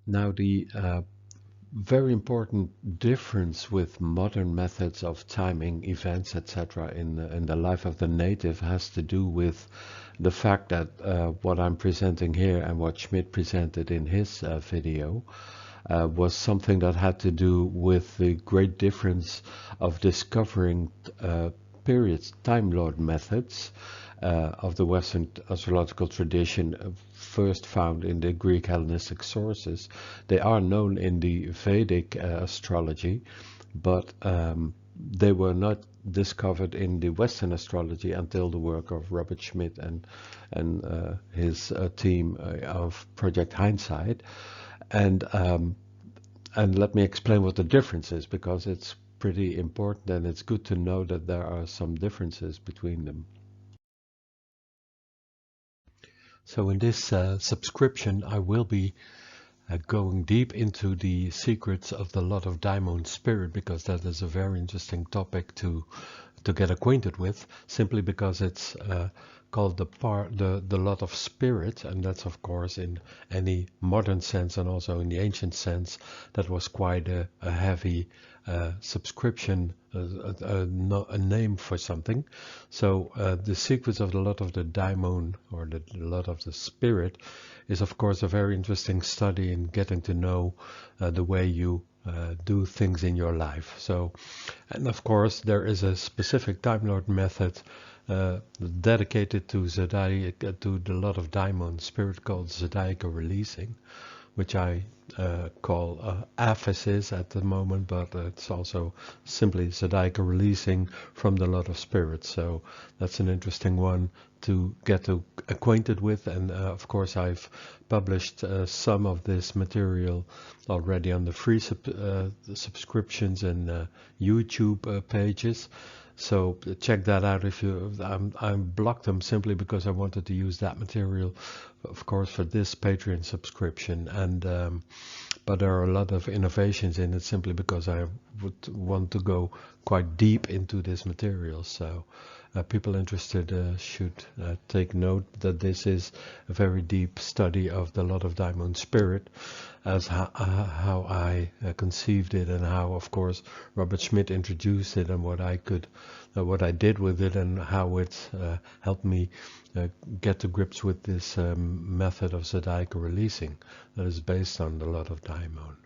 Now, the very important difference with modern methods of timing events, etc., in the life of the native has to do with the fact that what I'm presenting here and what Schmidt presented in his video was something that had to do with the great difference of discovering periods, Time Lord methods of the Western astrological tradition, first found in the Greek Hellenistic sources. They are known in the Vedic astrology, but they were not discovered in the Western astrology until the work of Robert Schmidt and his team of Project Hindsight. And let me explain what the difference is, because it's pretty important and it's good to know that there are some differences between them. So in this subscription, I will be going deep into the secrets of the Lot of Daimōn spirit, because that is a very interesting topic to get acquainted with, simply because it's called the Lot of Spirit, and that's of course in any modern sense and also in the ancient sense that was quite a heavy subscription, a name for something. So the secrets of the Lot of the Daimon, or the Lot of the Spirit, is of course a very interesting study in getting to know the way you do things in your life. So, and of course there is a specific Time Lord method dedicated to to the Lot of Daimon spirit, called Zodiacal Releasing, which I call aphesis at the moment, but it's also simply Zodiacal Releasing from the Lot of Spirits. So that's an interesting one to get acquainted with, and of course I've published some of this material already on the free subscriptions and YouTube pages. So check that out. If you, I blocked them simply because I wanted to use that material, of course, for this Patreon subscription. And but there are a lot of innovations in it, simply because I would want to go quite deep into this material. So people interested should take note that this is a very deep study of the Lot of Daimon spirit, as how I conceived it, and how, of course, Robert Schmidt introduced it, and what I did with it, and how it helped me get to grips with this method of Zodiacal Releasing that is based on the Lot of Daimon.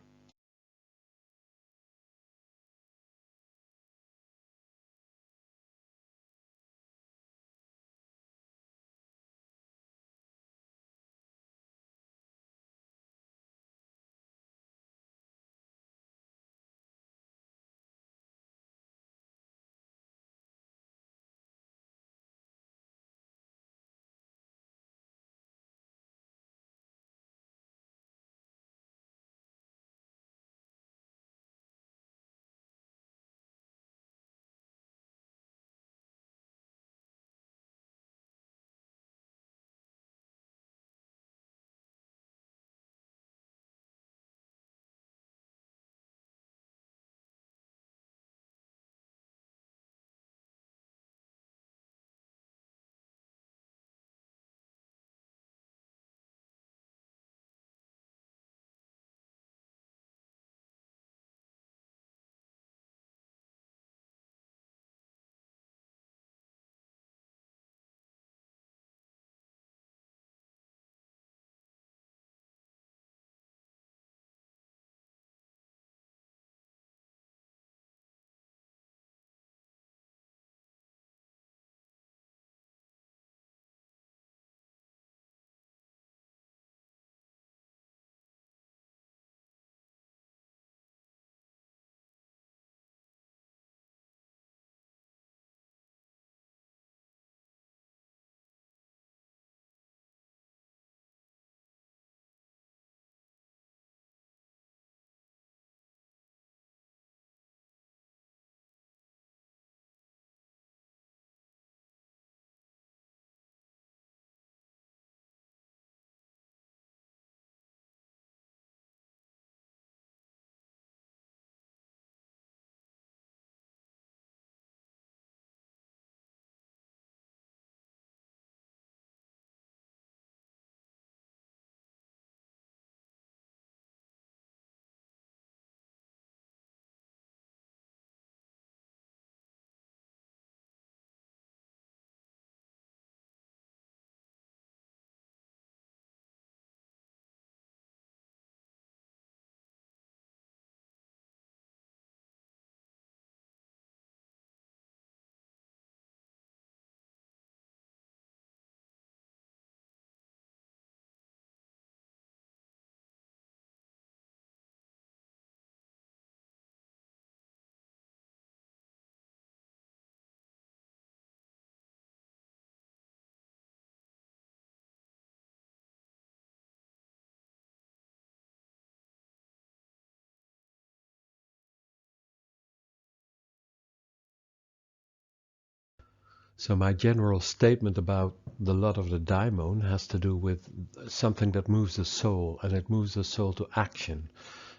So my general statement about the Lot of the Daimon has to do with something that moves the soul, and it moves the soul to action.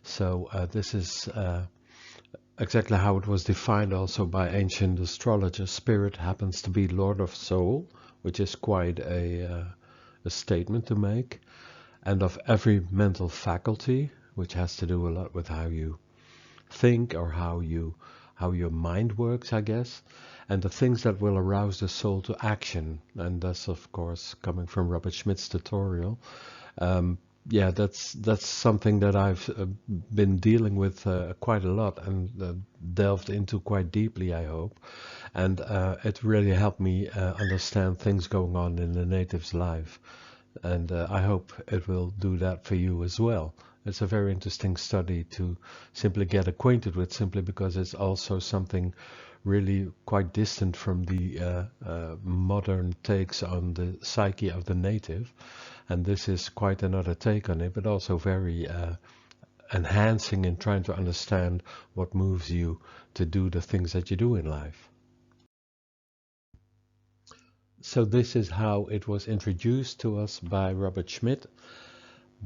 So this is exactly how it was defined also by ancient astrologers. Spirit happens to be Lord of Soul, which is quite a statement to make, and of every mental faculty, which has to do a lot with how you think or how your mind works, I guess, and the things that will arouse the soul to action. And that's of course coming from Robert Schmidt's tutorial. Yeah, that's something that I've been dealing with quite a lot and delved into quite deeply, I hope. And it really helped me understand things going on in the native's life. And I hope it will do that for you as well. It's a very interesting study to simply get acquainted with, simply because it's also something really quite distant from the modern takes on the psyche of the native. And this is quite another take on it, but also very enhancing in trying to understand what moves you to do the things that you do in life. So this is how it was introduced to us by Robert Schmidt,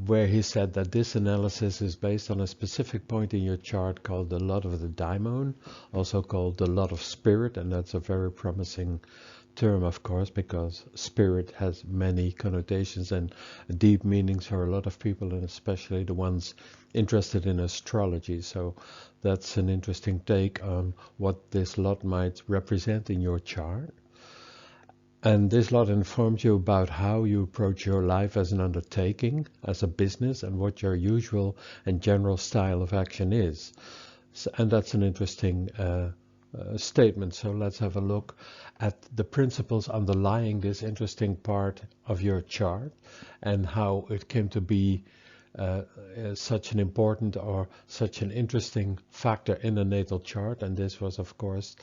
where he said that this analysis is based on a specific point in your chart called the Lot of the Daimon, also called the Lot of Spirit, and that's a very promising term, of course, because spirit has many connotations and deep meanings for a lot of people, and especially the ones interested in astrology. So that's an interesting take on what this lot might represent in your chart. And this lot informs you about how you approach your life as an undertaking, as a business, and what your usual and general style of action is. So, and that's an interesting statement. So let's have a look at the principles underlying this interesting part of your chart and how it came to be such an important or such an interesting factor in the natal chart. And this was, of course,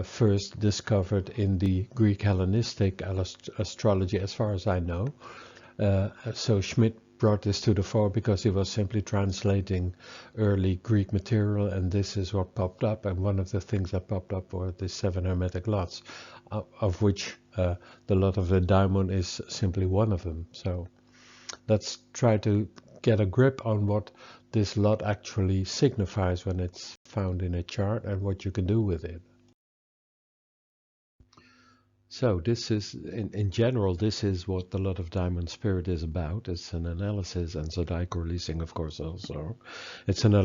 first discovered in the Greek Hellenistic astrology, as far as I know. So Schmidt brought this to the fore because he was simply translating early Greek material, and this is what popped up. And one of the things that popped up were the 7 hermetic lots, of which the Lot of the Daimon is simply one of them. So let's try to get a grip on what this lot actually signifies when it's found in a chart and what you can do with it. So this is, in general, this is what the Lot of Daimōn spirit is about. It's an analysis, and Zodiacal Releasing, of course, also. It's an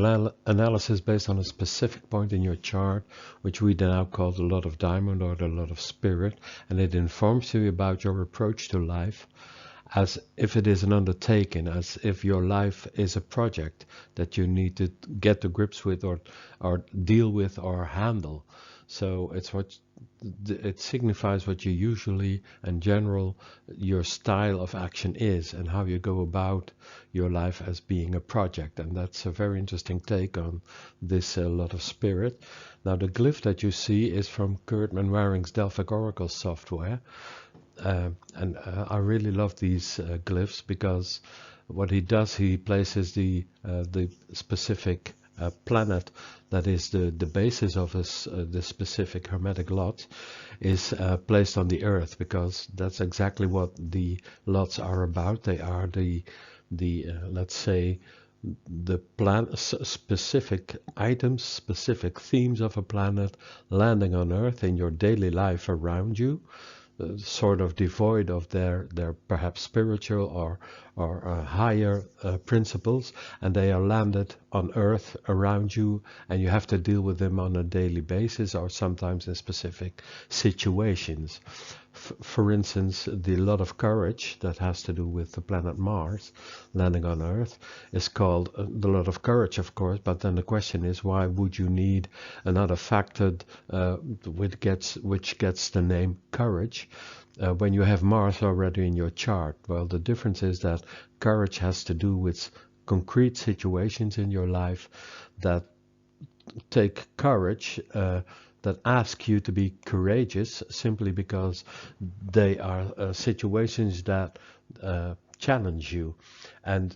analysis based on a specific point in your chart, which we now call the Lot of Daimōn or the Lot of Spirit, and it informs you about your approach to life, as if it is an undertaking, as if your life is a project that you need to get to grips with or deal with or handle. So it's what it signifies what you usually and general your style of action is and how you go about your life as being a project. And that's a very interesting take on this Lot of Spirit. Now the glyph that you see is from Kurt Manwaring's Delphic Oracle software. And I really love these glyphs because what he does, he places the specific planet that is the basis of the specific hermetic lot is placed on the earth, because that's exactly what the lots are about. They are the let's say the specific items, specific themes of a planet landing on earth in your daily life around you, sort of devoid of their perhaps spiritual or higher principles, and they are landed on earth around you, and you have to deal with them on a daily basis or sometimes in specific situations. For instance, the Lot of Courage that has to do with the planet Mars landing on Earth is called the Lot of Courage, of course, but then the question is, why would you need another factor which gets the name Courage when you have Mars already in your chart? Well, the difference is that courage has to do with concrete situations in your life that take courage, that ask you to be courageous simply because they are situations that challenge you, and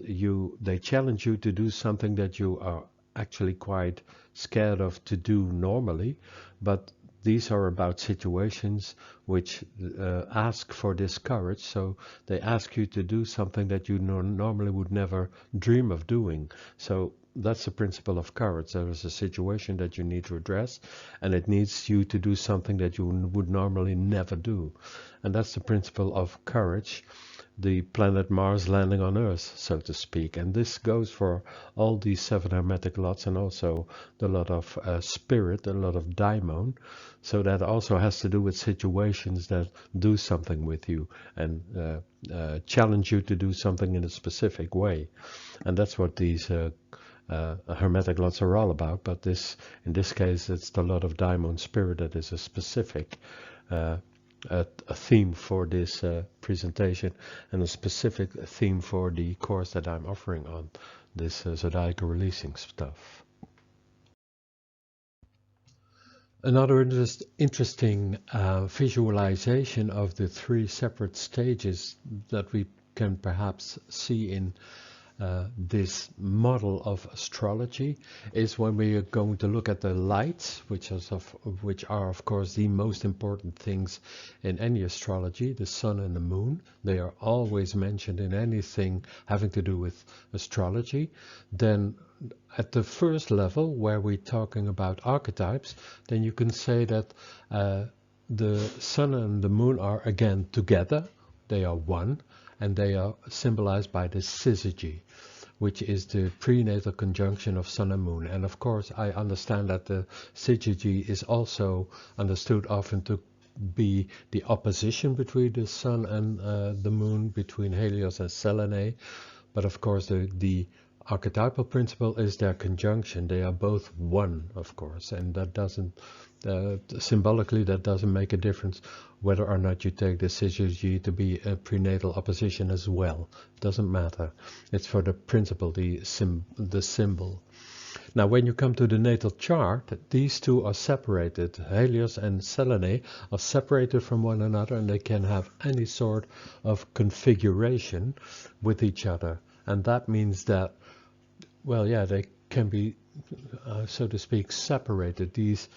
they challenge you to do something that you are actually quite scared of to do normally, but these are about situations which ask for this courage. So they ask you to do something that you normally would never dream of doing. So that's the principle of courage. There is a situation that you need to address, and it needs you to do something that you would normally never do. And that's the principle of courage, the planet Mars landing on Earth, so to speak. And this goes for all these 7 hermetic lots, and also the lot of spirit, a lot of daimon. So that also has to do with situations that do something with you and challenge you to do something in a specific way. And that's what these hermetic lots are all about. But in this case, it's the lot of daimon spirit that is a specific a theme for this presentation, and a specific theme for the course that I'm offering on this Zodiacal Releasing stuff. Another interesting visualization of the 3 separate stages that we can perhaps see in this model of astrology is when we are going to look at the lights, which are of course the most important things in any astrology, the sun and the moon. They are always mentioned in anything having to do with astrology. Then at the first level, where we're talking about archetypes, then you can say that the sun and the moon are again together. They are one, and they are symbolized by the syzygy, which is the prenatal conjunction of sun and moon. And of course, I understand that the syzygy is also understood often to be the opposition between the sun and the moon, between Helios and Selene. But of course, the archetypal principle is their conjunction. They are both one, of course, and that doesn't symbolically, that doesn't make a difference whether or not you take the syzygy to be a prenatal opposition as well. Doesn't matter. It's for the principle, the symbol. Now, when you come to the natal chart, these two are separated. Helios and Selene are separated from one another, and they can have any sort of configuration with each other. And that means that, well, yeah, they can be, so to speak, separated. These,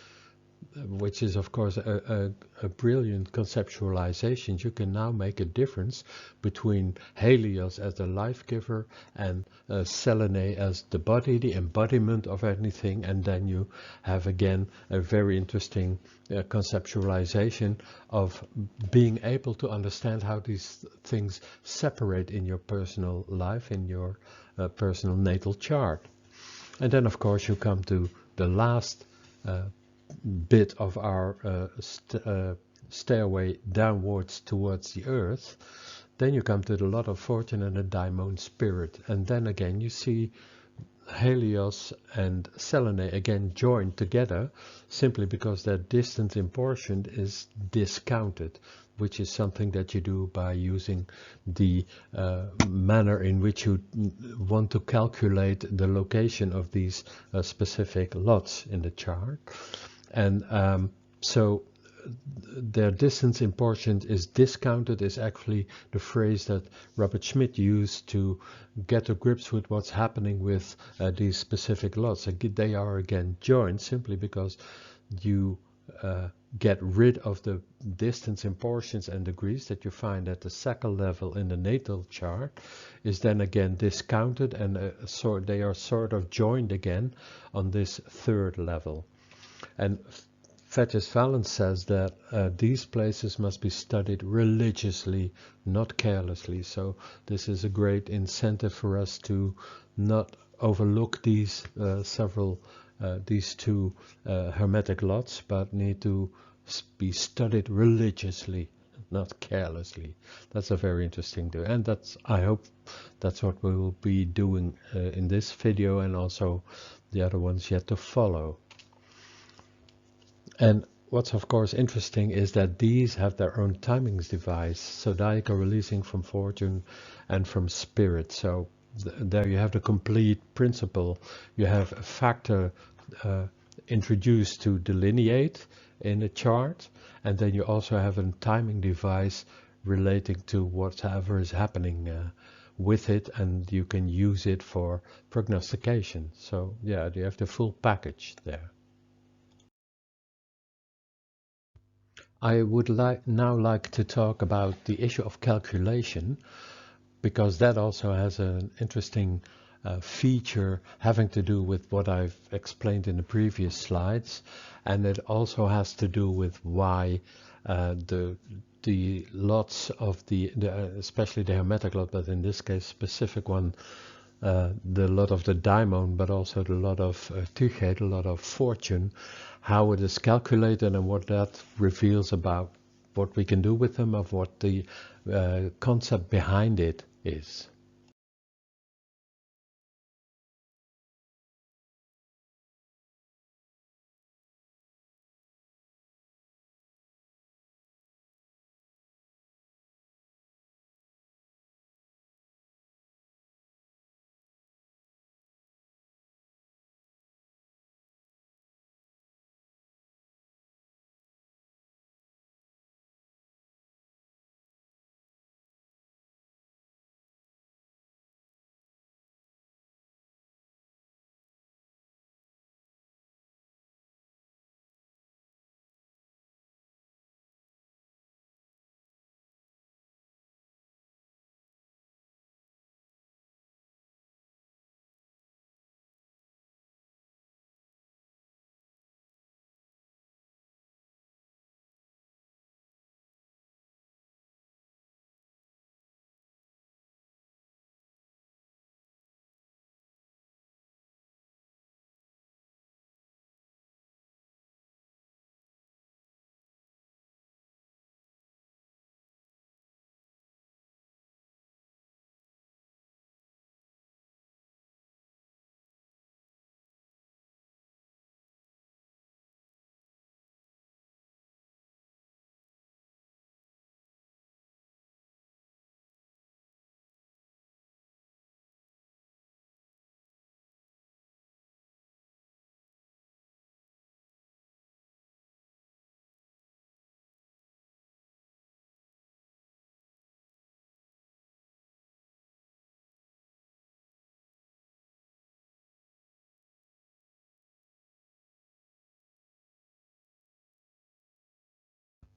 which is of course a brilliant conceptualization. You can now make a difference between Helios as the life giver and Selene as the body, the embodiment of anything, and then you have again a very interesting conceptualization of being able to understand how these things separate in your personal life, in your personal natal chart. And then of course you come to the last bit of our stairway downwards towards the earth. Then you come to the lot of fortune and the daimon spirit, and then again you see Helios and Selene again joined together, simply because their distance in portion is discounted, which is something that you do by using the manner in which you want to calculate the location of these specific lots in the chart. And so their distance in portion is discounted is actually the phrase that Robert Schmidt used to get to grips with what's happening with these specific lots. They are again joined simply because you get rid of the distance in portions and degrees that you find at the second level in the natal chart, is then again discounted, and they are sort of joined again on this third level. And Fetish Valence says that these places must be studied religiously, not carelessly. So this is a great incentive for us to not overlook these these two hermetic lots, but need to be studied religiously, not carelessly. That's a very interesting thing, and I hope that's what we will be doing in this video, and also the other ones yet to follow. And what's of course interesting is that these have their own timings device, Zodiacal Releasing from fortune and from spirit. So there you have the complete principle. You have a factor introduced to delineate in a chart, and then you also have a timing device relating to whatever is happening with it, and you can use it for prognostication. So yeah, you have the full package there. I would now like to talk about the issue of calculation, because that also has an interesting feature having to do with what I've explained in the previous slides, and it also has to do with why the lots of the especially the hermetic lot, but in this case specific one, the lot of the daimon, but also the lot of Tichet, the lot of fortune, how it is calculated and what that reveals about what we can do with them, of what the concept behind it is.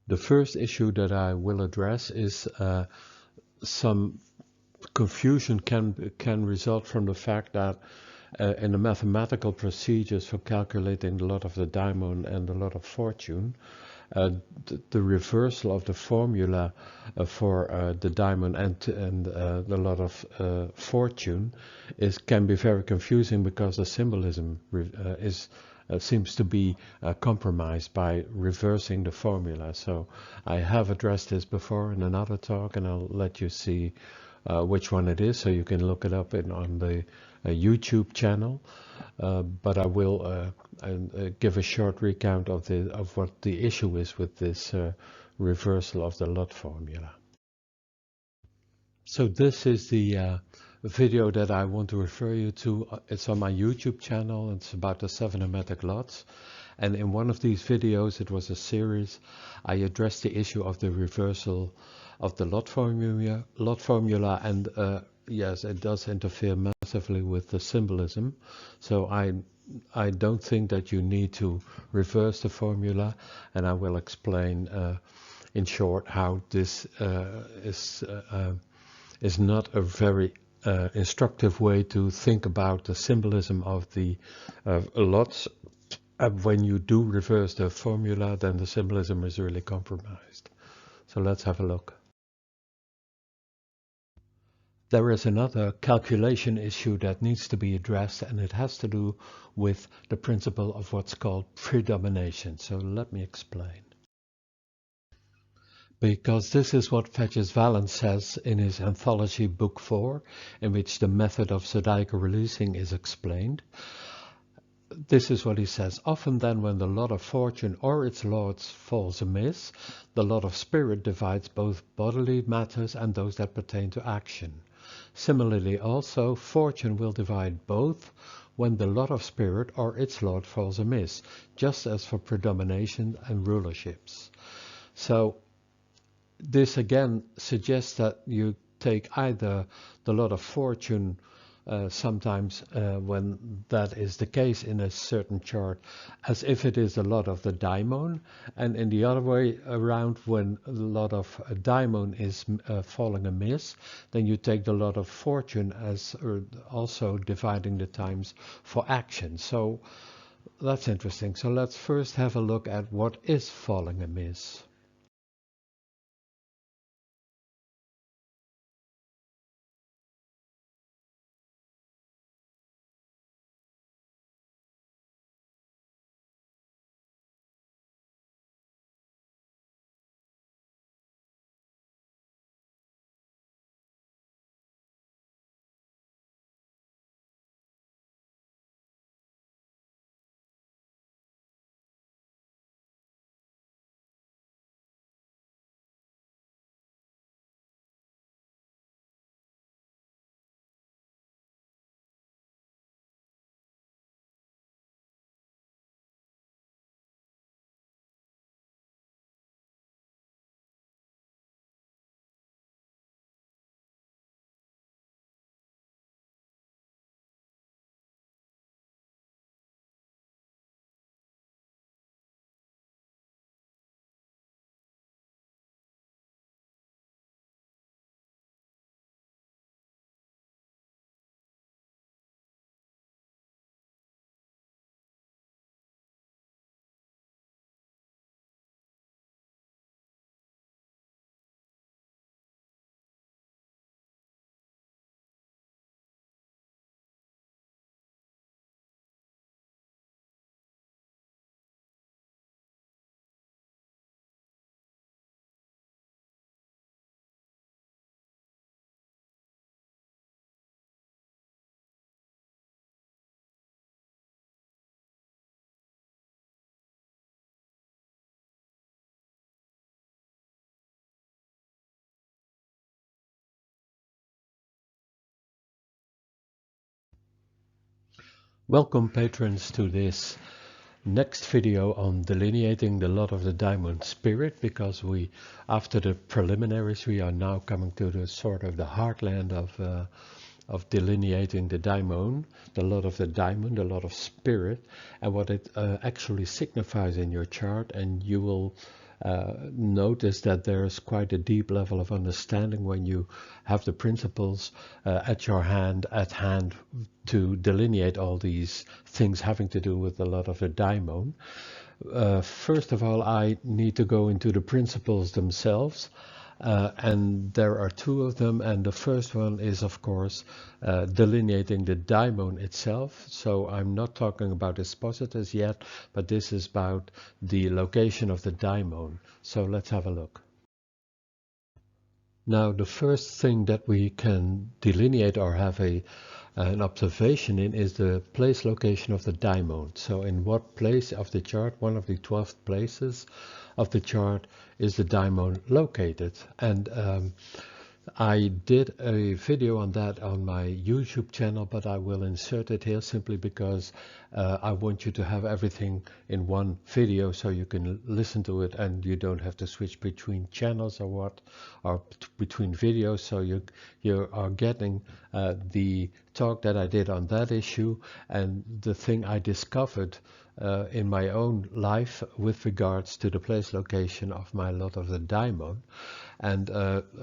The first issue that I will address is some confusion can result from the fact that in the mathematical procedures for calculating the lot of the daimon and the lot of fortune, the reversal of the formula for the daimon and the lot of fortune can be very confusing, because the symbolism seems to be compromised by reversing the formula. So I have addressed this before in another talk, and I'll let you see which one it is, so you can look it up on the YouTube channel. But I will give a short recount of what the issue is with this reversal of the lot formula. So this is the video that I want to refer you to. It's on my YouTube channel. It's about the 7 hermetic lots. And in one of these videos, it was a series, I addressed the issue of the reversal of the lot formula, and yes, it does interfere massively with the symbolism. So I don't think that you need to reverse the formula, and I will explain in short how this is not a very instructive way to think about the symbolism of the lots. When you do reverse the formula, then the symbolism is really compromised. So let's have a look. There is another calculation issue that needs to be addressed, and it has to do with the principle of what's called predomination. So let me explain. Because this is what Fetches Valens says in his anthology book 4, in which the method of Zodiacal Releasing is explained. This is what he says: often then, when the lot of fortune or its lords falls amiss, the lot of spirit divides both bodily matters and those that pertain to action. Similarly also, fortune will divide both when the lot of spirit or its lord falls amiss, just as for predomination and rulerships. So this again suggests that you take either the lot of fortune sometimes when that is the case in a certain chart, as if it is a lot of the daimon, and in the other way around, when a lot of daimon is falling amiss, then you take the lot of fortune as also dividing the times for action. So that's interesting. So let's first have a look at what is falling amiss. Welcome patrons to this next video on delineating the Lot of the Daimon spirit, because after the preliminaries, we are now coming to the sort of the heartland of delineating the daimon, the Lot of the Daimon, the Lot of spirit, and what it actually signifies in your chart. And you will notice that there's quite a deep level of understanding when you have the principles at hand to delineate all these things having to do with a lot of the daimon. First of all, I need to go into the principles themselves. And there are two of them, and the first one is, of course, delineating the daimon itself. So I'm not talking about Dispositors yet, but this is about the location of the daimon. So let's have a look. Now, the first thing that we can delineate or have an observation in is the place location of the daimon. So in what place of the chart, one of the 12 places of the chart, is the daimon located? And I did a video on that on my YouTube channel, but I will insert it here simply because I want you to have everything in one video so you can listen to it and you don't have to switch between channels or between videos. So you are getting the talk that I did on that issue and the thing I discovered in my own life with regards to the place location of my Lot of the Daimon. And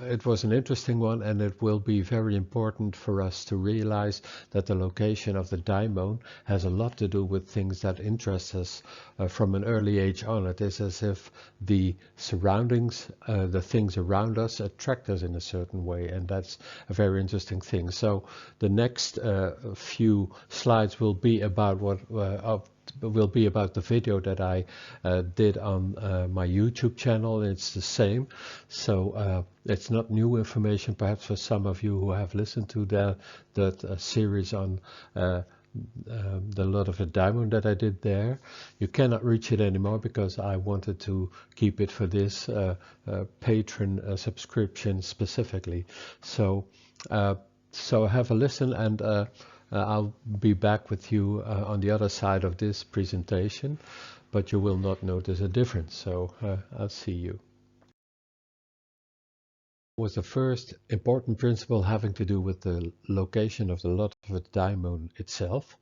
it was an interesting one, and it will be very important for us to realize that the location of the daimon has a lot to do with things that interest us from an early age on. It is as if the surroundings, the things around us, attract us in a certain way, and that's a very interesting thing. So the next few slides will be about the video that I did on my YouTube channel. It's the same, so it's not new information perhaps for some of you who have listened to that series on the Lot of the Daimon that I did there. You cannot reach it anymore because I wanted to keep it for this patron subscription specifically. So have a listen, and I'll be back with you on the other side of this presentation, but you will not notice a difference. So I'll see you. Was the first important principle having to do with the location of the Lot of Daimōn itself.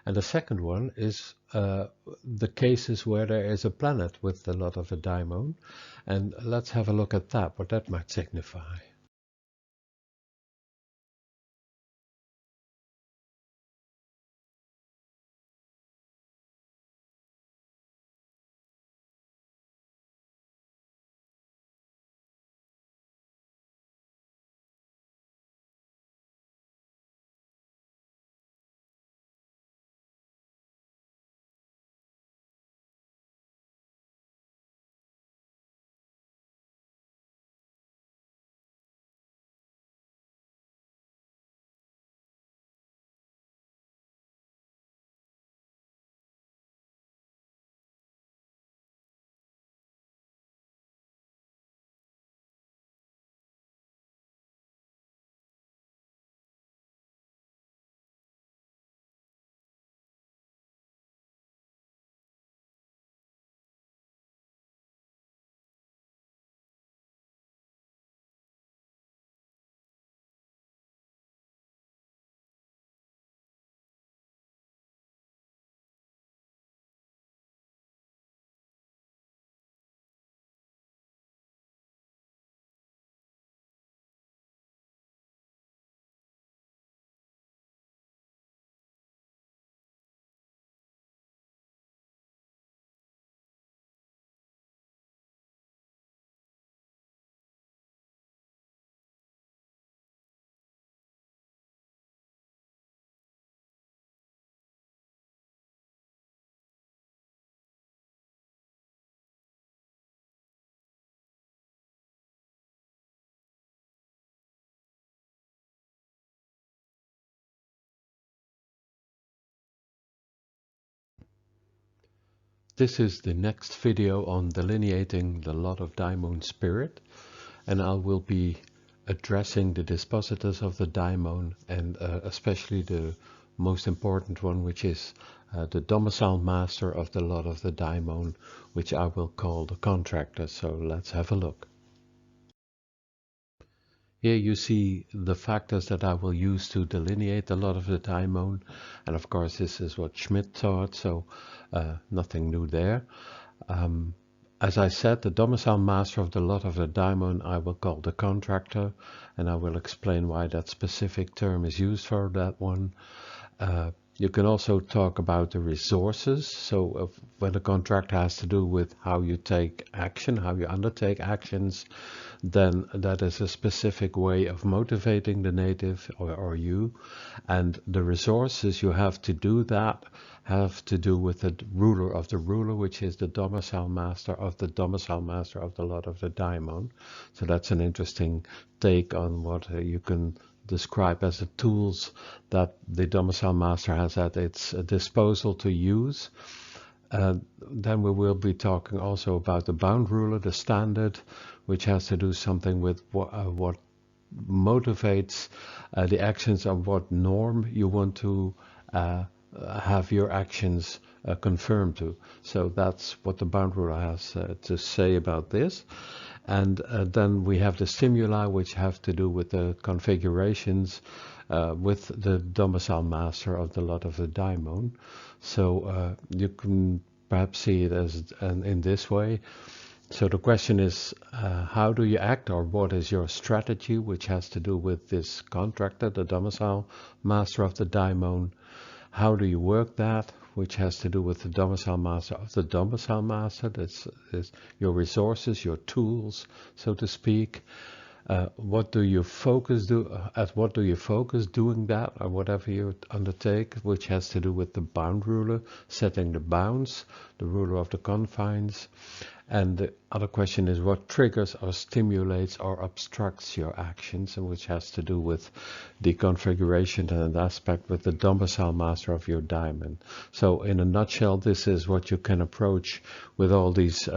And the second one is the cases where there is a planet with the Lot of Daimōn. And let's have a look at that, what that might signify. This is the next video on delineating the Lot of Daimōn spirit, and I will be addressing the dispositors of the daimon, and especially the most important one, which is the domicile master of the Lot of the Daimon, which I will call the contractor. So let's have a look. Here you see the factors that I will use to delineate the Lot of the Daimon, and of course this is what Schmidt taught, so nothing new there. As I said, the domicile master of the Lot of the Daimon I will call the contractor, and I will explain why that specific term is used for that one. You can also talk about the resources. So when a contract has to do with how you take action, how you undertake actions, then that is a specific way of motivating the native or you. And the resources you have to do that have to do with the ruler of the ruler, which is the domicile master of the domicile master of the Lot of the Daimon. So that's an interesting take on what you can describe as the tools that the domicile master has at its disposal to use. Then we will be talking also about the bound ruler, the standard, which has to do something with what motivates the actions of what norm you want to have your actions confirmed to. So that's what the bound ruler has to say about this. And then we have the stimuli, which have to do with the configurations with the domicile master of the Lot of the Daimon. So you can perhaps see it as in this way. So the question is, how do you act, or what is your strategy, which has to do with this contractor, the domicile master of the Daimon. How do you work that, which has to do with the domicile master of the domicile master. That's your resources, your tools, so to speak. What do you focus what do you focus doing that, or whatever you undertake, which has to do with the bound ruler, setting the bounds, the ruler of the confines. And the other question is what triggers or stimulates or obstructs your actions, and which has to do with the configuration and aspect with the domicile master of your daimon. So in a nutshell, this is what you can approach with all these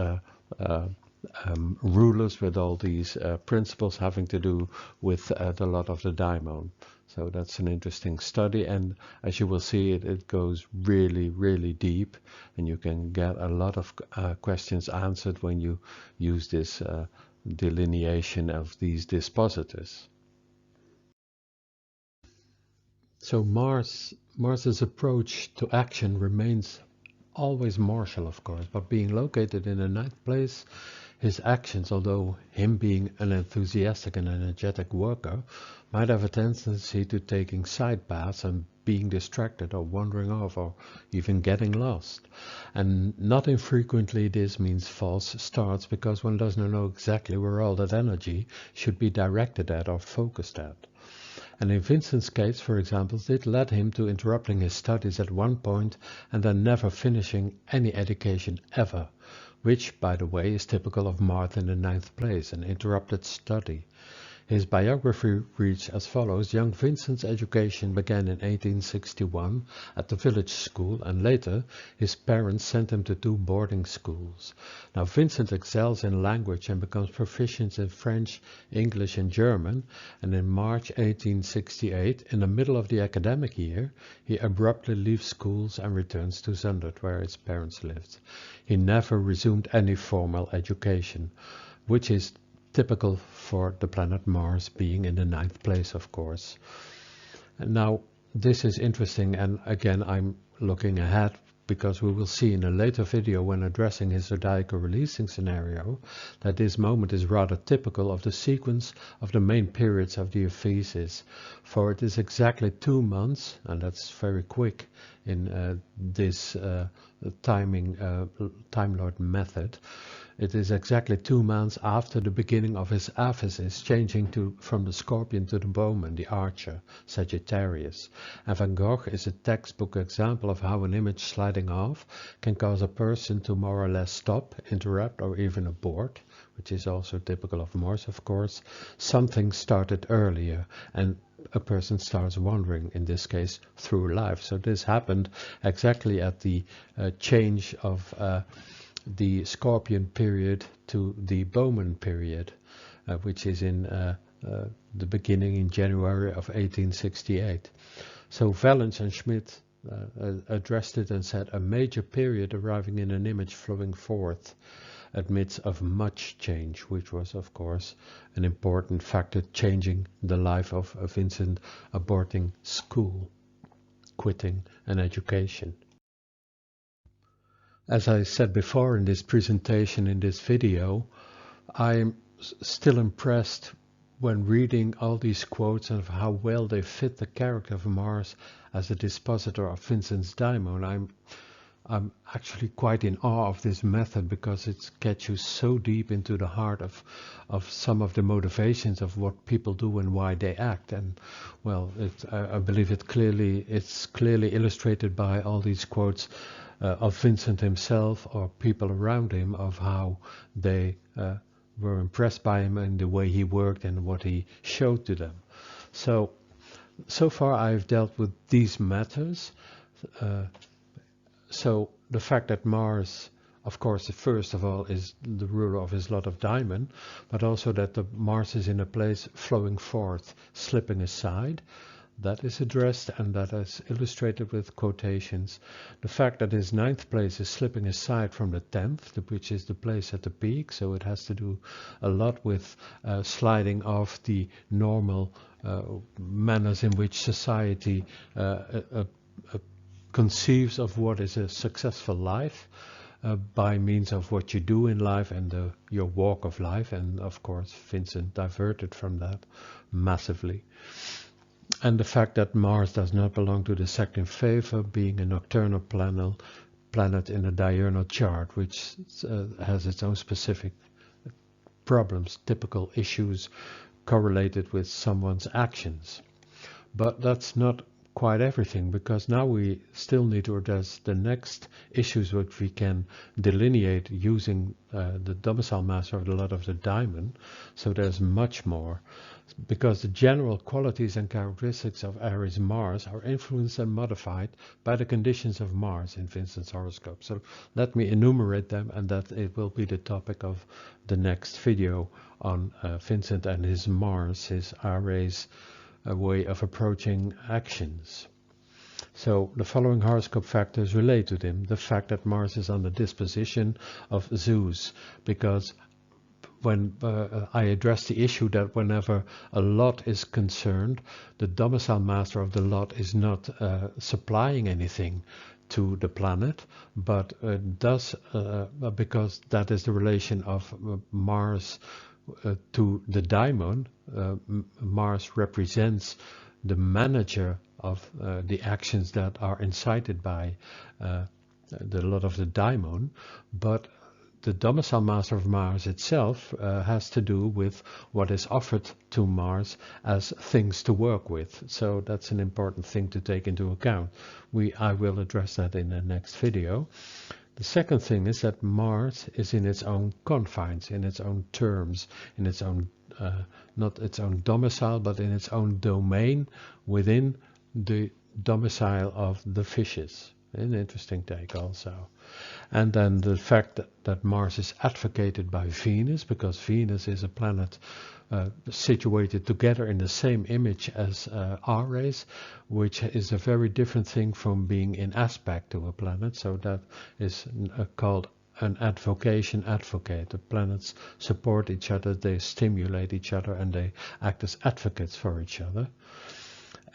rulers, with all these principles having to do with the Lot of the Daimon. So that's an interesting study, and as you will see, it goes really, really deep, and you can get a lot of questions answered when you use this delineation of these dispositors. So Mars's approach to action remains always martial, of course, but being located in the ninth place, his actions, although him being an enthusiastic and energetic worker, might have a tendency to taking side paths and being distracted or wandering off or even getting lost. And not infrequently this means false starts, because one doesn't know exactly where all that energy should be directed at or focused at. And in Vincent's case, for example, it led him to interrupting his studies at one point and then never finishing any education ever, which, by the way, is typical of Mars in the ninth place, an interrupted study. His biography reads as follows: young Vincent's education began in 1861 at the village school, and later his parents sent him to 2 boarding schools. Now Vincent excels in language and becomes proficient in French, English and German, and in March 1868, in the middle of the academic year, he abruptly leaves schools and returns to Zundert, where his parents lived. He never resumed any formal education, which is typical for the planet Mars being in the ninth place, of course. And now this is interesting, and again I'm looking ahead, because we will see in a later video when addressing his Zodiacal Releasing scenario that this moment is rather typical of the sequence of the main periods of the Ephesus, for it is exactly 2 months, and that's very quick in this Time-Lord method. It is exactly 2 months after the beginning of his aphysis, changing from the Scorpion to the Bowman, the Archer, Sagittarius. And Van Gogh is a textbook example of how an image sliding off can cause a person to more or less stop, interrupt, or even abort, which is also typical of Mars, of course. Something started earlier, and a person starts wandering, in this case, through life. So this happened exactly at the change of the Scorpion period to the Bowman period, which is in the beginning in January of 1868. So Valens and Schmidt addressed it and said, a major period arriving in an image flowing forth admits of much change, which was of course an important factor changing the life of Vincent, aborting school, quitting an education. As I said before in this presentation, in this video, I'm still impressed when reading all these quotes and how well they fit the character of Mars as a dispositor of Vincent's daimon. I'm actually quite in awe of this method, because it gets you so deep into the heart of some of the motivations of what people do and why they act. And well, I believe it's clearly illustrated by all these quotes of Vincent himself or people around him, of how they were impressed by him and the way he worked and what he showed to them. So far I've dealt with these matters. So the fact that Mars, of course, first of all, is the ruler of his Lot of Daimōn, but also that the Mars is in a place flowing forth, slipping aside, that is addressed, and that is illustrated with quotations. The fact that his ninth place is slipping aside from the 10th, which is the place at the peak, so it has to do a lot with sliding off the normal manners in which society conceives of what is a successful life, by means of what you do in life and your walk of life. And of course Vincent diverted from that massively. And the fact that Mars does not belong to the sect in favor, being a nocturnal planet in a diurnal chart, which has its own specific problems, typical issues correlated with someone's actions. But that's not quite everything, because now we still need to address the next issues which we can delineate using the domicile master of the Lot of Daimōn. So there's much more, because the general qualities and characteristics of Aries Mars are influenced and modified by the conditions of Mars in Vincent's horoscope. So let me enumerate them, and that it will be the topic of the next video on Vincent and his Mars, his Aries way of approaching actions. So the following horoscope factors relate to them. The fact that Mars is on the disposition of Zeus, because when I address the issue that whenever a lot is concerned, the domicile master of the lot is not supplying anything to the planet, but does, because that is the relation of Mars to the daimon. Mars represents the manager of the actions that are incited by the lot of the daimon, but the domicile master of Mars itself has to do with what is offered to Mars as things to work with. So that's an important thing to take into account. I will address that in the next video. The second thing is that Mars is in its own confines, in its own terms, in its own, not its own domicile, but in its own domain within the domicile of the fishes. An interesting take also. And then the fact that Mars is advocated by Venus, because Venus is a planet situated together in the same image as Aries, which is a very different thing from being in aspect to a planet. So that is called an advocation advocate. The planets support each other, they stimulate each other, and they act as advocates for each other.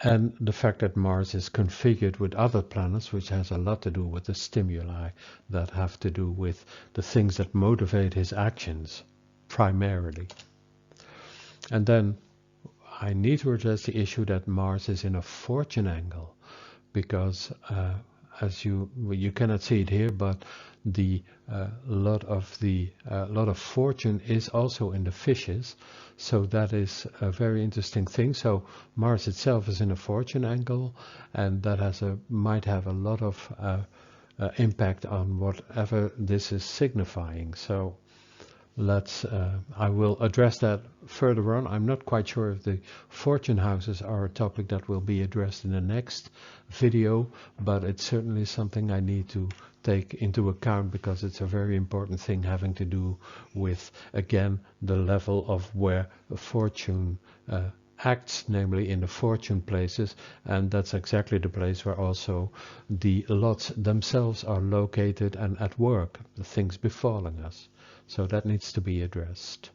And the fact that Mars is configured with other planets, which has a lot to do with the stimuli that have to do with the things that motivate his actions, primarily. And then I need to address the issue that Mars is in a fortune angle, because as you cannot see it here, but the lot of fortune is also in the fishes. So that is a very interesting thing. So Mars itself is in a fortune angle, and that might have a lot of impact on whatever this is signifying. So I will address that further on. I'm not quite sure if the fortune houses are a topic that will be addressed in the next video, but it's certainly something I need to take into account, because it's a very important thing having to do with, again, the level of where fortune acts, namely in the fortune places, and that's exactly the place where also the lots themselves are located and at work, the things befalling us. So that needs to be addressed.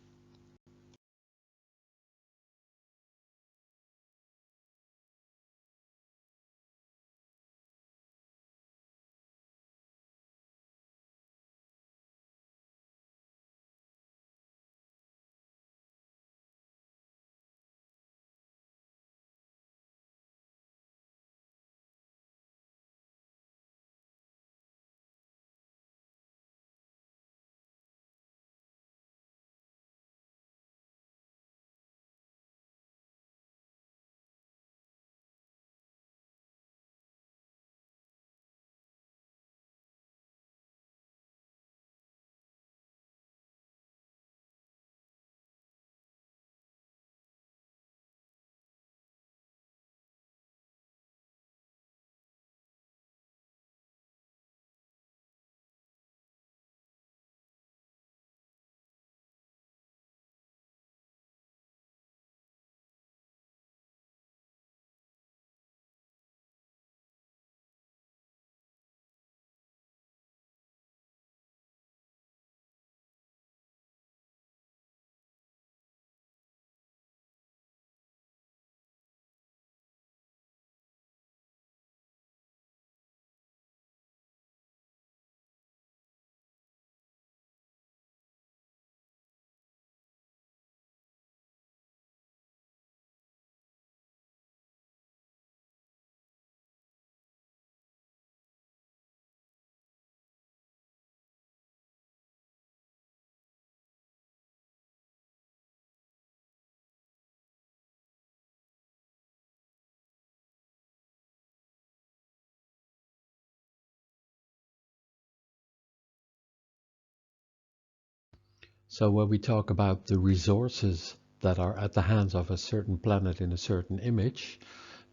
So when we talk about the resources that are at the hands of a certain planet in a certain image,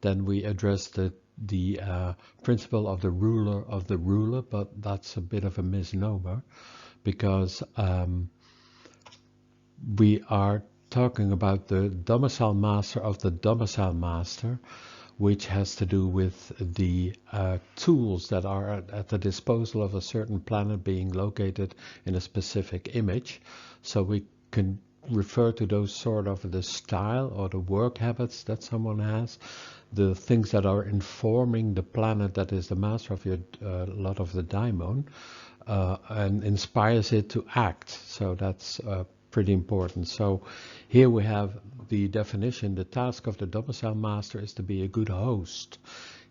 then we address the principle of the ruler, but that's a bit of a misnomer, because we are talking about the domicile master of the domicile master, which has to do with the tools that are at the disposal of a certain planet being located in a specific image. So we can refer to those sort of the style or the work habits that someone has, the things that are informing the planet that is the master of your lot of the daimon, and inspires it to act. So that's pretty important. So here we have the definition. The task of the domicile master is to be a good host.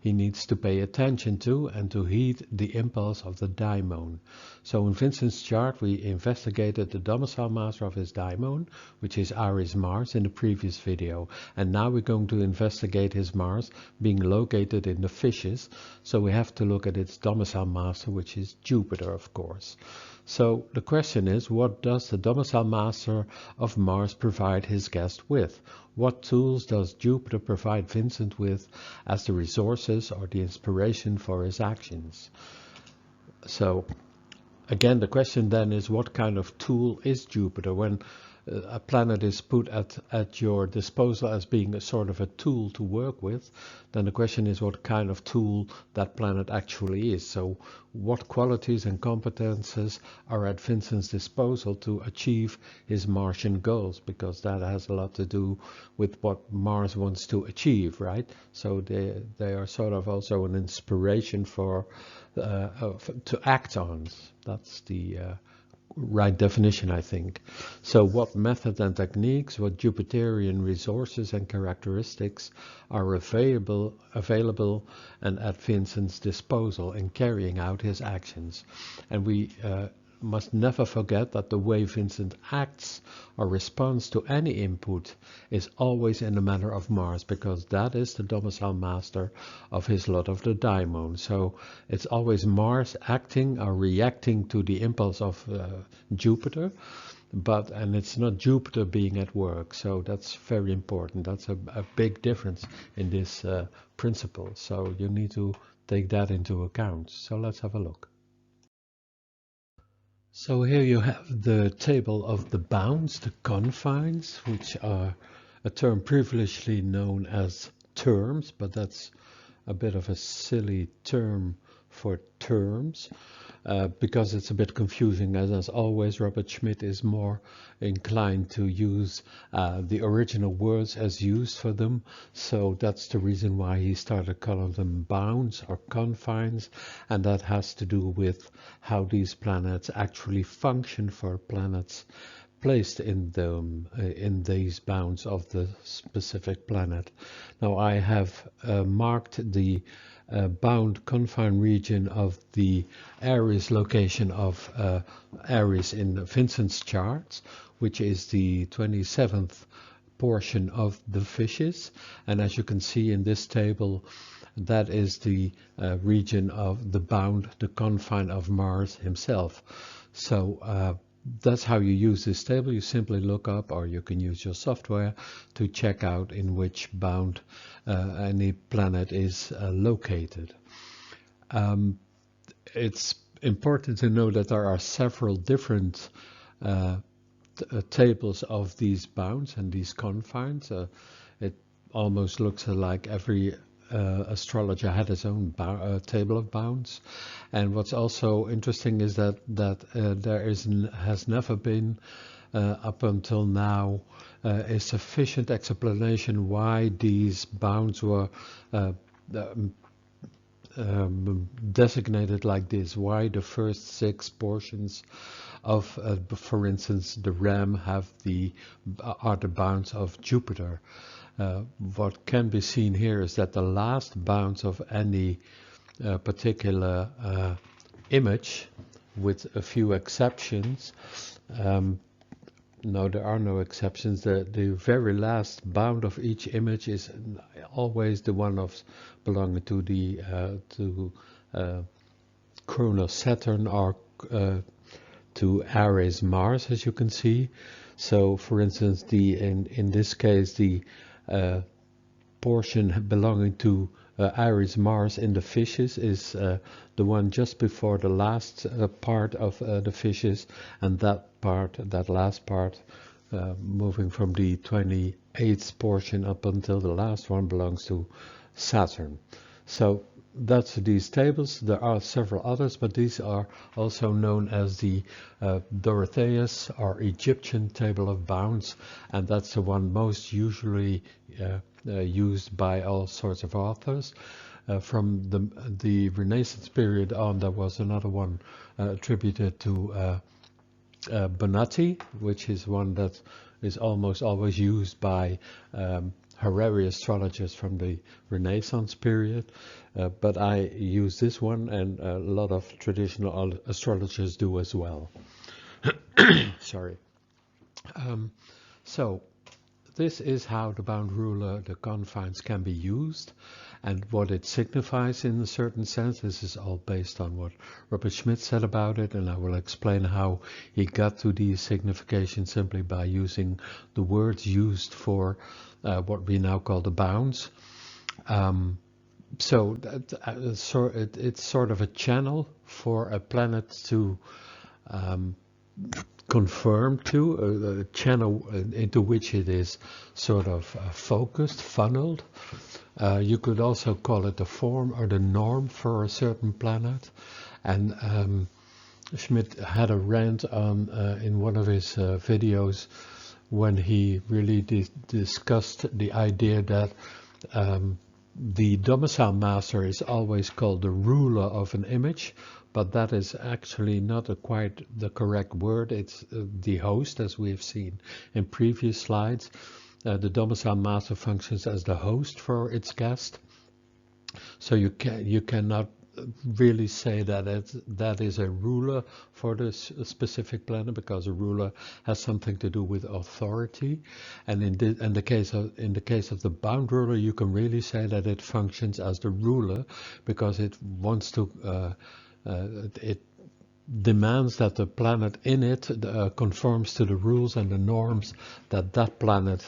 He needs to pay attention to and to heed the impulse of the daimon. So in Vincent's chart we investigated the domicile master of his daimon, which is Aries Mars, in the previous video. And now we're going to investigate his Mars being located in the fishes. So we have to look at its domicile master, which is Jupiter, of course. So the question is, what does the domicile master of Mars provide his guest with? What tools does Jupiter provide Vincent with as the resources or the inspiration for his actions? So again, the question then is, what kind of tool is Jupiter? When a planet is put at your disposal as being a sort of a tool to work with, then the question is what kind of tool that planet actually is. So what qualities and competences are at Vincent's disposal to achieve his Martian goals, because that has a lot to do with what Mars wants to achieve, right? So they are sort of also an inspiration for to act on. That's the right definition, I think. So what methods and techniques, what Jupiterian resources and characteristics are available and at Vincent's disposal in carrying out his actions? And we must never forget that the way Vincent acts or responds to any input is always in the manner of Mars, because that is the domicile master of his lot of the daimon. So it's always Mars acting or reacting to the impulse of Jupiter, and it's not Jupiter being at work. So that's very important. That's a big difference in this principle. So you need to take that into account. So let's have a look. So here you have the table of the bounds, the confines, which are a term previously known as terms, but that's a bit of a silly term for terms, because it's a bit confusing. As always, Robert Schmidt is more inclined to use the original words as used for them. So that's the reason why he started calling them bounds or confines, and that has to do with how these planets actually function for planets placed in them, in these bounds of the specific planet. Now I have marked the bound confine region of the Aries location of Aries in Vincent's charts, which is the 27th portion of the fishes. And as you can see in this table, that is the region of the bound, the confine of Mars himself. So that's how you use this table. You simply look up, or you can use your software to check out in which bound any planet is located. It's important to know that there are several different tables of these bounds and these confines. It almost looks like every astrologer had his own table of bounds. And what's also interesting is that there has never been up until now a sufficient explanation why these bounds were designated like this, why the first 6 portions of, for instance, the Ram are the bounds of Jupiter. What can be seen here is that the last bounds of any particular image, with a few exceptions, no, there are no exceptions. The very last bound of each image is always the one of belonging to the Chronos Saturn, or to Aries Mars, as you can see. So, for instance, in this case, the portion belonging to Aries Mars in the fishes is the one just before the last part of the fishes, and that last part, moving from the 28th portion up until the last one, belongs to Saturn. So that's these tables. There are several others, but these are also known as the Dorotheus or Egyptian table of bounds, and that's the one most usually used by all sorts of authors. From the Renaissance period on, there was another one attributed to Bonatti, which is one that is almost always used by horary astrologers from the Renaissance period, but I use this one, and a lot of traditional astrologers do as well. Sorry. So this is how the bound ruler, the confines, can be used, and what it signifies in a certain sense. This is all based on what Robert Schmidt said about it, and I will explain how he got to these significations simply by using the words used for what we now call the bounds. So it's sort of a channel for a planet to confirm to, a channel into which it is sort of focused, funneled. You could also call it the form or the norm for a certain planet. And Schmidt had a rant on in one of his videos when he really discussed the idea that the domicile master is always called the ruler of an image, but that is actually not quite the correct word. It's the host, as we have seen in previous slides. The domicile master functions as the host for its guest. So you cannot really say that that is a ruler for this specific planet, because a ruler has something to do with authority. And in the case of the bound ruler, you can really say that it functions as the ruler, because it wants to it demands that the planet in it conforms to the rules and the norms that that planet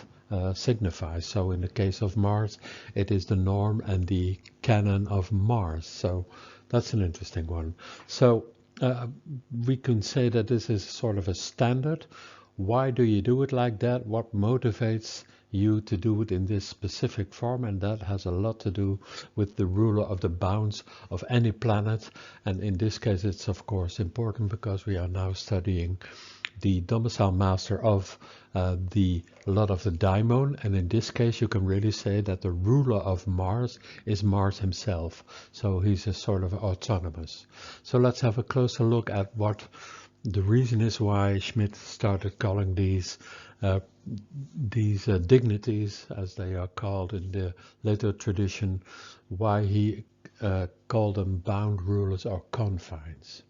signifies. So in the case of Mars, it is the norm and the canon of Mars. So that's an interesting one. So we can say that this is sort of a standard. Why do you do it like that? What motivates you to do it in this specific form? And that has a lot to do with the ruler of the bounds of any planet. And in this case, it's of course important because we are now studying the domicile master of the Lot of Daimōn, and in this case you can really say that the ruler of Mars is Mars himself, so he's a sort of autonomous. So let's have a closer look at what the reason is why Schmidt started calling these dignities, as they are called in the later tradition, why he called them bound rulers or confines.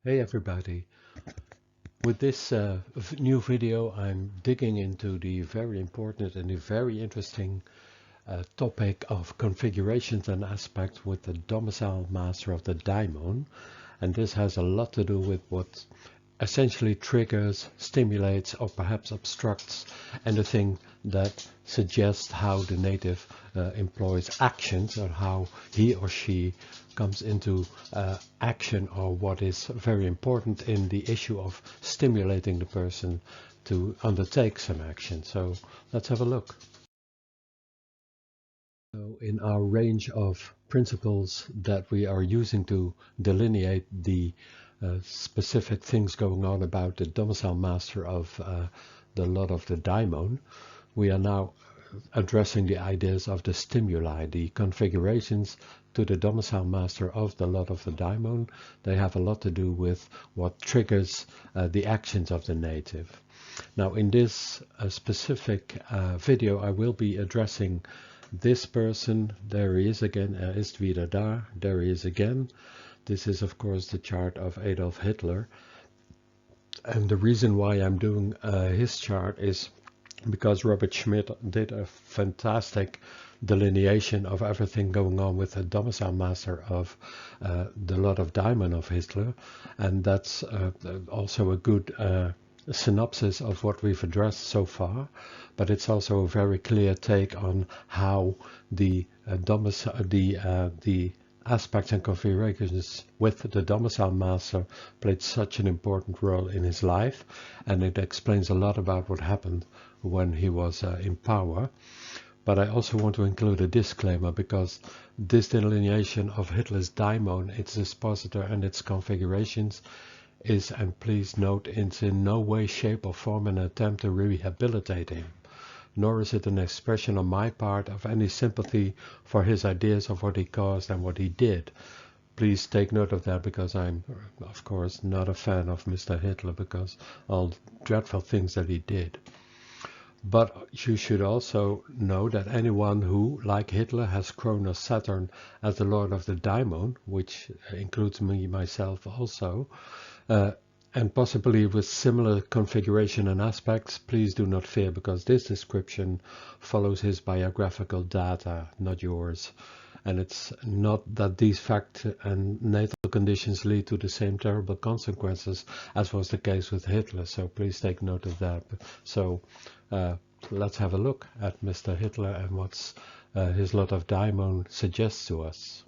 Hey everybody. With this new video, I'm digging into the very important and the very interesting topic of configurations and aspects with the domicile master of the daimon. And this has a lot to do with what essentially triggers, stimulates, or perhaps obstructs anything that suggests how the native employs actions, or how he or she comes into action, or what is very important in the issue of stimulating the person to undertake some action. So let's have a look. So in our range of principles that we are using to delineate the specific things going on about the domicile master of the Lot of Daimōn, we are now addressing the ideas of the stimuli, the configurations to the domicile master of the Lot of Daimōn. They have a lot to do with what triggers the actions of the native. Now in this specific video I will be addressing this person. There he is again, ist wieder da, there he is again. This is of course the chart of Adolf Hitler, and the reason why I'm doing his chart is because Robert Schmidt did a fantastic delineation of everything going on with the domicile master of the Lot of Daimōn of Hitler, and that's also a good synopsis of what we've addressed so far, but it's also a very clear take on how the aspects and configurations with the domicile master played such an important role in his life, and it explains a lot about what happened when he was in power. But I also want to include a disclaimer, because this delineation of Hitler's daimon, its dispositor and its configurations is, and please note, it's in no way, shape or form an attempt to rehabilitate him, nor is it an expression on my part of any sympathy for his ideas of what he caused and what he did. Please take note of that, because I'm of course not a fan of Mr. Hitler because all dreadful things that he did. But you should also know that anyone who, like Hitler, has Cronus Saturn as the Lord of the Daimon, which includes me, myself also, and possibly with similar configuration and aspects, please do not fear, because this description follows his biographical data, not yours. And it's not that these facts and natal conditions lead to the same terrible consequences as was the case with Hitler, so please take note of that. So let's have a look at Mr. Hitler and what his Lot of Daimon suggests to us.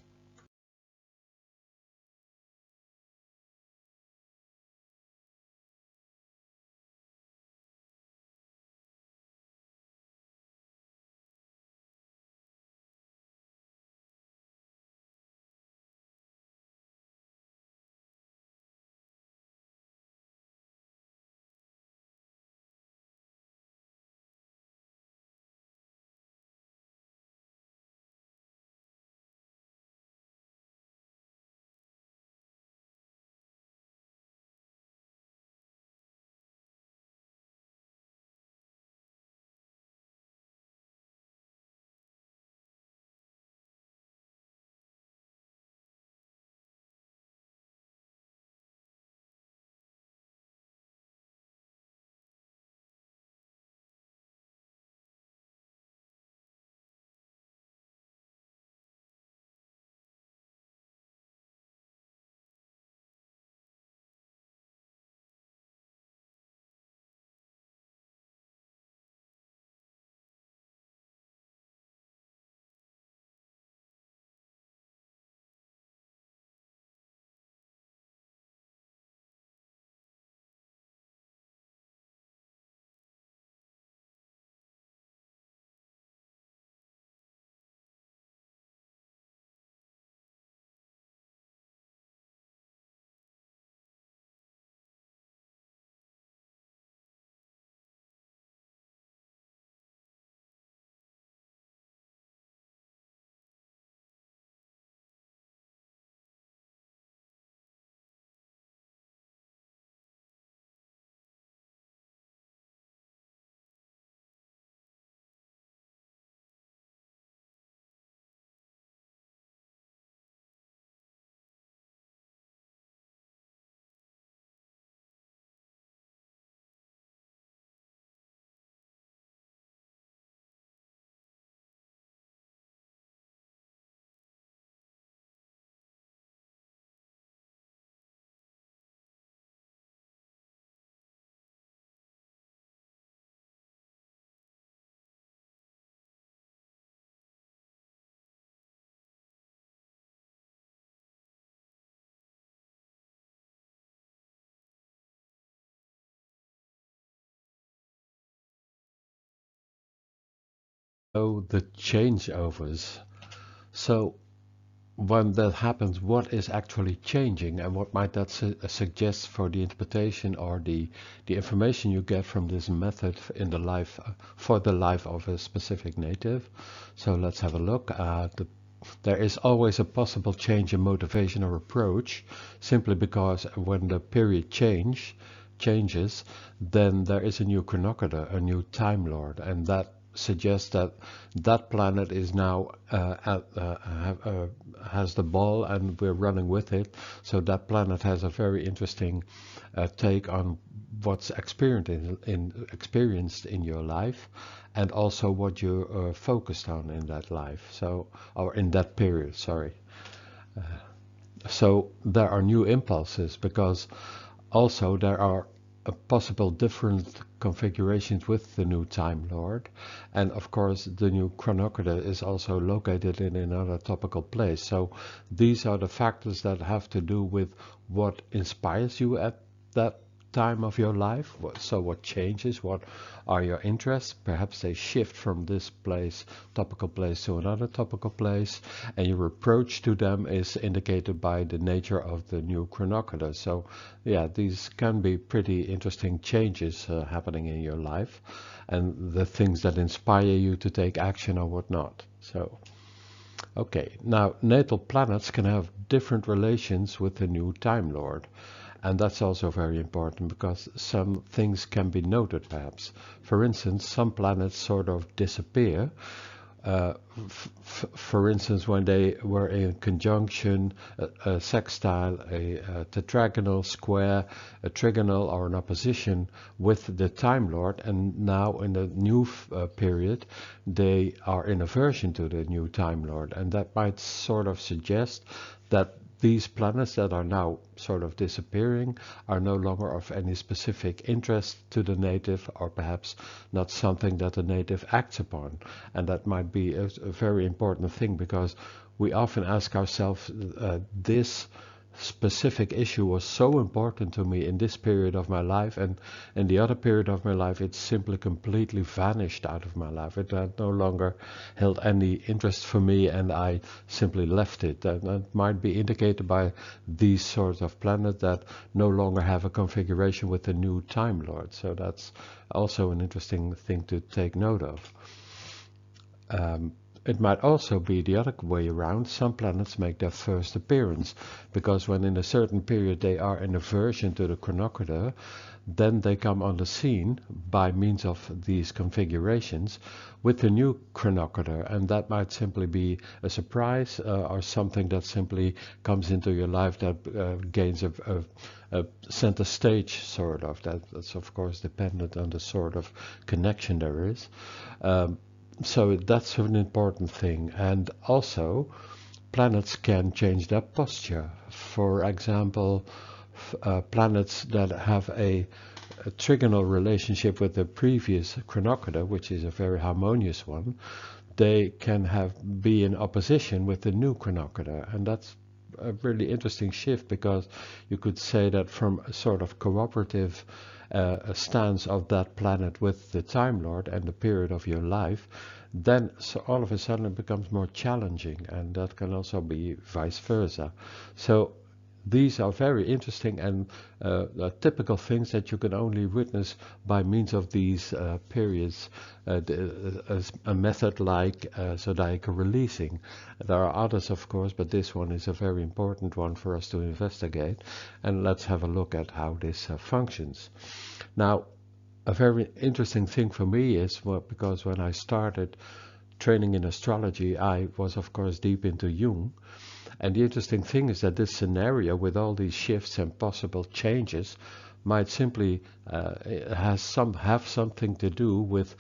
So the changeovers. So when that happens, what is actually changing, and what might that suggest for the interpretation or the information you get from this method in the life for the life of a specific native? So let's have a look. There is always a possible change in motivation or approach, simply because when the period changes, then there is a new chronometer, a new Time Lord, and that suggests that that planet is now has the ball and we're running with it. So that planet has a very interesting take on what's experienced in your life, and also what you're focused on in that life. So, or in that period, sorry. So there are new impulses, because also there are possible different configurations with the new Time Lord, and of course the new chronometer is also located in another topical place. So these are the factors that have to do with what inspires you at that time of your life. So what changes, what are your interests? Perhaps they shift from this place, topical place, to another topical place, and your approach to them is indicated by the nature of the new chronometer. So yeah, these can be pretty interesting changes happening in your life, and the things that inspire you to take action or whatnot. So okay, now natal planets can have different relations with the new Time Lord. And that's also very important, because some things can be noted perhaps. For instance, some planets sort of disappear. For instance, when they were in conjunction, a sextile, a tetragonal, square, a trigonal, or an opposition with the Time Lord, and now in the new period, they are in aversion to the new Time Lord, and that might sort of suggest that these planets that are now sort of disappearing are no longer of any specific interest to the native, or perhaps not something that the native acts upon. And that might be a very important thing, because we often ask ourselves, this specific issue was so important to me in this period of my life, and in the other period of my life it simply completely vanished out of my life. It had no longer held any interest for me, and I simply left it. That might be indicated by these sorts of planets that no longer have a configuration with the new Time Lord. So that's also an interesting thing to take note of. It might also be the other way around. Some planets make their first appearance, because when in a certain period they are in aversion to the chronometer, then they come on the scene by means of these configurations with the new chronometer, and that might simply be a surprise, or something that simply comes into your life that gains a center stage, sort of. That's of course dependent on the sort of connection there is. So that's an important thing. And also, planets can change their posture. For example, planets that have a trigonal relationship with the previous chronometer, which is a very harmonious one, they can be in opposition with the new chronometer, and that's a really interesting shift, because you could say that from a sort of cooperative stance of that planet with the Time Lord and the period of your life, then so all of a sudden it becomes more challenging, and that can also be vice versa. So these are very interesting and typical things that you can only witness by means of these periods, a method like Zodiacal Releasing. There are others, of course, but this one is a very important one for us to investigate, and let's have a look at how this functions. Now, a very interesting thing for me is, well, because when I started training in astrology, I was of course deep into Jung. And the interesting thing is that this scenario with all these shifts and possible changes might simply have something to do with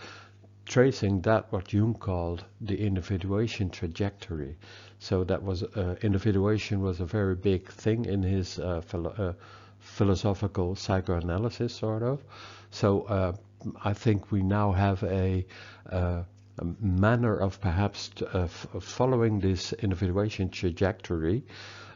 tracing that what Jung called the individuation trajectory. So that was individuation was a very big thing in his philosophical psychoanalysis, sort of. So I think we now have a manner of perhaps following this individuation trajectory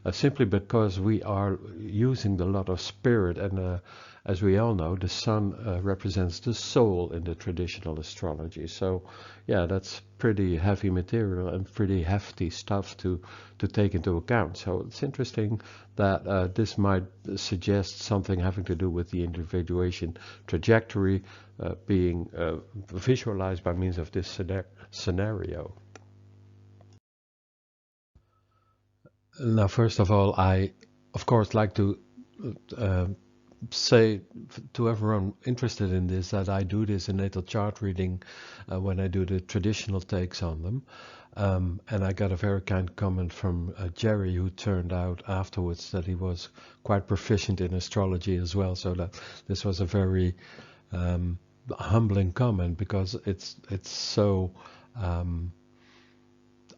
simply because we are using the lot of spirit, and as we all know, the sun represents the soul in the traditional astrology. So yeah, that's pretty heavy material and pretty hefty stuff to take into account. So it's interesting that this might suggest something having to do with the individuation trajectory being visualized by means of this scenario. Now, first of all, I, of course, like to uh, say to everyone interested in this that I do this in natal chart reading when I do the traditional takes on them. And I got a very kind comment from Jerry, who turned out afterwards that he was quite proficient in astrology as well. So that this was a very humbling comment, because it's so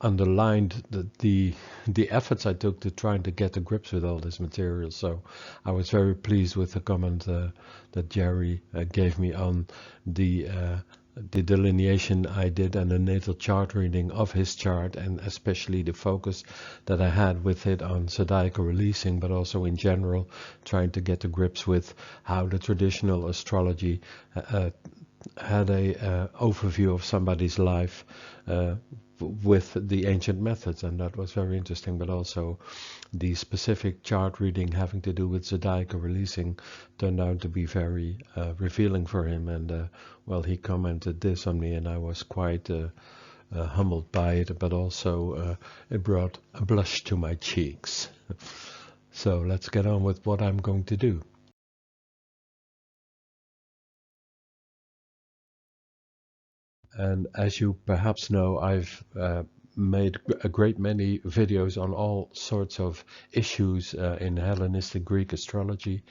underlined the efforts I took to trying to get to grips with all this material. So I was very pleased with the comment that Jerry gave me on the delineation I did and the natal chart reading of his chart, and especially the focus that I had with it on Zodiacal Releasing, but also in general trying to get to grips with how the traditional astrology had a overview of somebody's life with the ancient methods, and that was very interesting. But also the specific chart reading having to do with Zodiacal Releasing turned out to be very revealing for him, and well, he commented this on me, and I was quite humbled by it, but also it brought a blush to my cheeks. So let's get on with what I'm going to do. And as you perhaps know, I've made a great many videos on all sorts of issues in Hellenistic Greek astrology,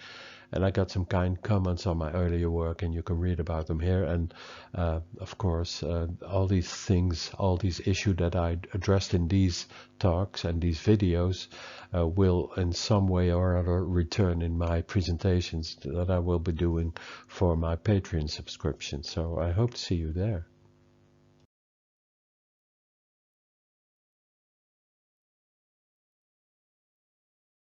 and I got some kind comments on my earlier work, and you can read about them here. And of course, all these things, all these issues that I addressed in these talks and these videos will in some way or other return in my presentations that I will be doing for my Patreon subscription. So I hope to see you there.